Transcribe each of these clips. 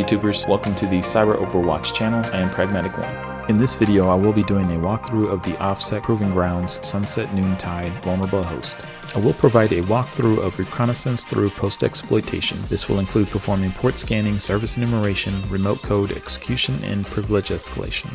YouTubers, welcome to the Cyber Overwatch channel. I am Pragmatic1. In this video I will be doing a walkthrough of the OffSec Proving Grounds SunsetNoonTide vulnerable host. I will provide a walkthrough of reconnaissance through post-exploitation. This will include performing port scanning, service enumeration, remote code execution, and privilege escalation.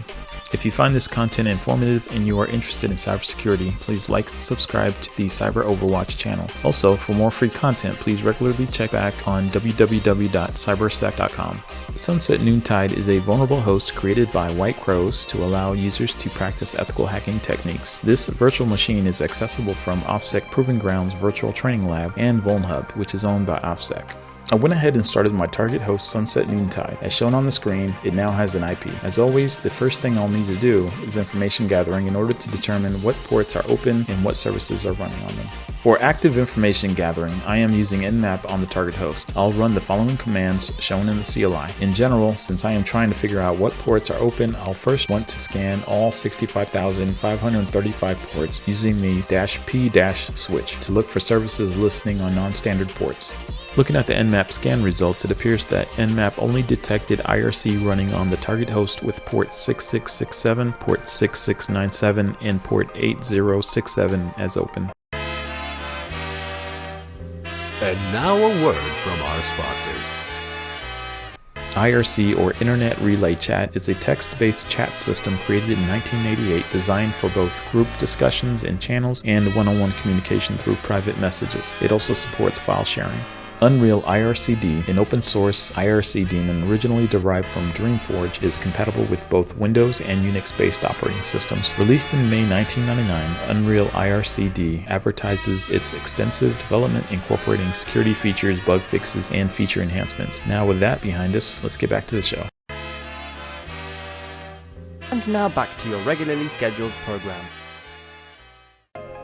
If you find this content informative and you are interested in cybersecurity, please like and subscribe to the Cyber Overwatch channel. Also, for more free content, please regularly check back on www.cybersec.com. SunsetNoonTide is a vulnerable host created by White Crows to allow users to practice ethical hacking techniques. This virtual machine is accessible from OffSec Proving Grounds Virtual Training Lab and VulnHub, which is owned by OffSec. I went ahead and started my target host SunsetNoonTide. As shown on the screen, it now has an IP. As always, the first thing I'll need to do is information gathering in order to determine what ports are open and what services are running on them. For active information gathering, I am using Nmap on the target host. I'll run the following commands shown in the CLI. In general, since I am trying to figure out what ports are open, I'll first want to scan all 65,535 ports using the -p-switch to look for services listening on non-standard ports. Looking at the Nmap scan results, it appears that Nmap only detected IRC running on the target host with port 6667, port 6697, and port 8067 as open. And now a word from our sponsors. IRC, or Internet Relay Chat, is a text-based chat system created in 1988 designed for both group discussions in channels and one-on-one communication through private messages. It also supports file sharing. Unreal IRCD, an open-source IRC daemon originally derived from Dreamforge, is compatible with both Windows and Unix-based operating systems. Released in May 1999, Unreal IRCD advertises its extensive development incorporating security features, bug fixes, and feature enhancements. Now with that behind us, let's get back to the show. And now back to your regularly scheduled program.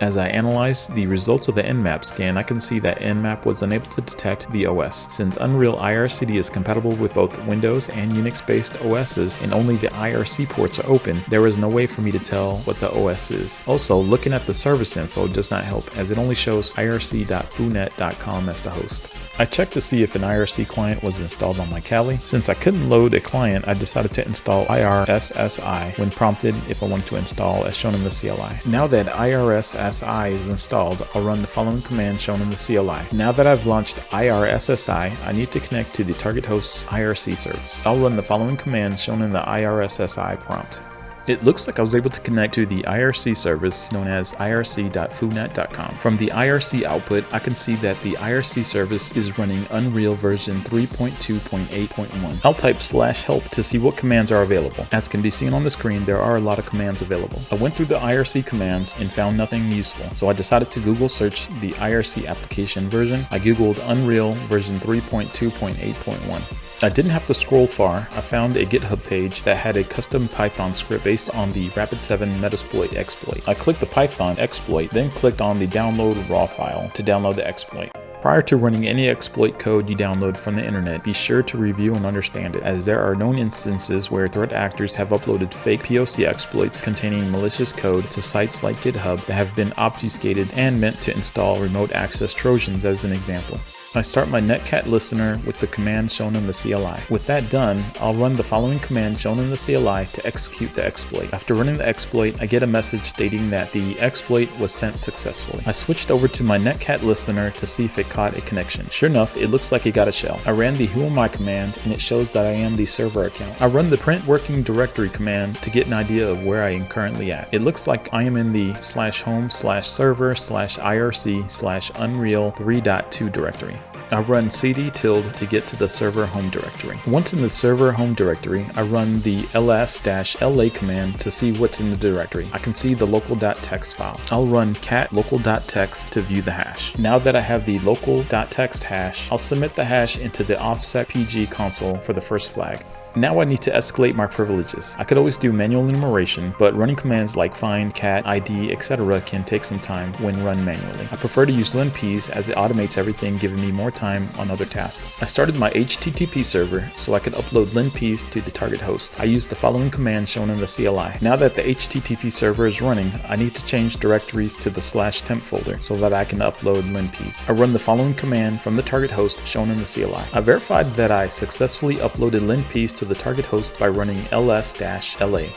As I analyze the results of the Nmap scan, I can see that Nmap was unable to detect the OS. Since Unreal IRCD is compatible with both Windows and Unix-based OSs and only the IRC ports are open, there is no way for me to tell what the OS is. Also, looking at the service info does not help, as it only shows irc.funet.com as the host. I checked to see if an IRC client was installed on my Kali. Since I couldn't load a client, I decided to install IRSSI when prompted if I wanted to install as shown in the CLI. Now that IRSSI is installed, I'll run the following command shown in the CLI. Now that I've launched IRSSI, I need to connect to the target host's IRC service. I'll run the following command shown in the IRSSI prompt. It looks like I was able to connect to the IRC service known as irc.funet.com. From the IRC output, I can see that the IRC service is running Unreal version 3.2.8.1. I'll type /help to see what commands are available. As can be seen on the screen, there are a lot of commands available. I went through the IRC commands and found nothing useful, so I decided to Google search the IRC application version. I googled Unreal version 3.2.8.1. I didn't have to scroll far. I found a GitHub page that had a custom Python script based on the Rapid7 Metasploit exploit. I clicked the Python exploit, then clicked on the download raw file to download the exploit. Prior to running any exploit code you download from the internet, be sure to review and understand it, as there are known instances where threat actors have uploaded fake POC exploits containing malicious code to sites like GitHub that have been obfuscated and meant to install remote access Trojans as an example. I start my netcat listener with the command shown in the CLI. With that done, I'll run the following command shown in the CLI to execute the exploit. After running the exploit, I get a message stating that the exploit was sent successfully. I switched over to my netcat listener to see if it caught a connection. Sure enough, it looks like it got a shell. I ran the whoami command and it shows that I am the server account. I run the print working directory command to get an idea of where I am currently at. It looks like I am in the /home/server/irc/unreal 3.2 directory. I run cd tilde to get to the server home directory. Once in the server home directory, I run the ls-la command to see what's in the directory. I can see the local.txt file. I'll run cat local.txt to view the hash. Now that I have the local.txt hash, I'll submit the hash into the OffSec PG console for the first flag. Now I need to escalate my privileges. I could always do manual enumeration, but running commands like find, cat, id, etc. can take some time when run manually. I prefer to use linps as it automates everything, giving me more time on other tasks. I started my HTTP server so I could upload linps to the target host. I used the following command shown in the CLI. Now that the HTTP server is running, I need to change directories to the /temp folder so that I can upload linps. I run the following command from the target host shown in the CLI. I verified that I successfully uploaded linps to the target host by running ls-la.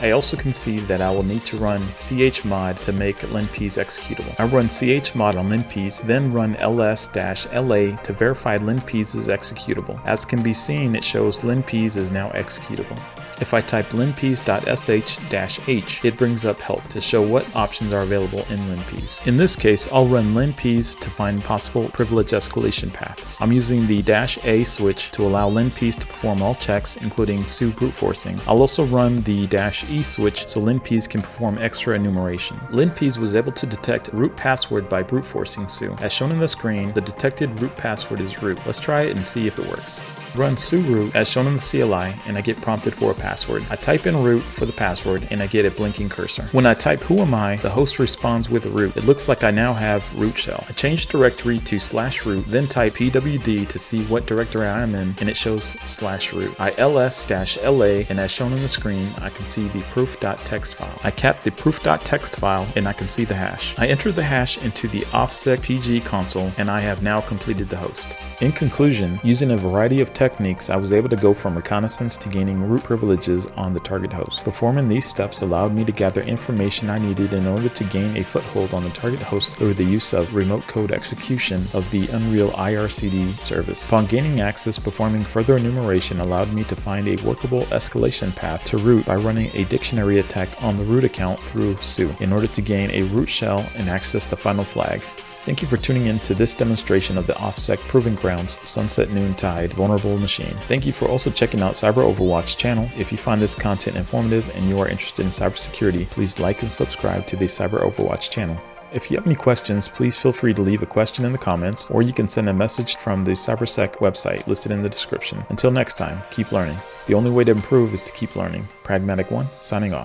I also can see that I will need to run chmod to make linps executable. I run chmod on linps, then run ls-la to verify linps is executable. As can be seen, it shows linps is now executable. If I type linps.sh-h, it brings up help to show what options are available in linps. In this case, I'll run linps to find possible privilege escalation paths. I'm using the -a switch to allow linps to perform all checks, including su brute forcing. I'll also run the -e switch so linps can perform extra enumeration. Linps was able to detect root password by brute forcing su. As shown in the screen, the detected root password is root. Let's try it and see if it works. Run su root as shown in the CLI and I get prompted for a password. I type in root for the password and I get a blinking cursor. When I type who am I, the host responds with root. It looks like I now have root shell. I change directory to /root, then type pwd to see what directory I am in and it shows /root. I ls-la and as shown on the screen, I can see the proof.txt file. I cap the proof.txt file and I can see the hash. I enter the hash into the OffSec PG console and I have now completed the host. In conclusion, using a variety of techniques, I was able to go from reconnaissance to gaining root privileges on the target host. Performing these steps allowed me to gather information I needed in order to gain a foothold on the target host through the use of remote code execution of the Unreal IRCD service. Upon gaining access, performing further enumeration allowed me to find a workable escalation path to root by running a dictionary attack on the root account through su in order to gain a root shell and access the final flag. Thank you for tuning in to this demonstration of the OffSec Proving Grounds SunsetNoonTide vulnerable machine. Thank you for also checking out Cyber Overwatch channel. If you find this content informative and you are interested in cybersecurity, please like and subscribe to the Cyber Overwatch channel. If you have any questions, please feel free to leave a question in the comments, or you can send a message from the CyberSec website listed in the description. Until next time, keep learning. The only way to improve is to keep learning. Pragmatic One, signing off.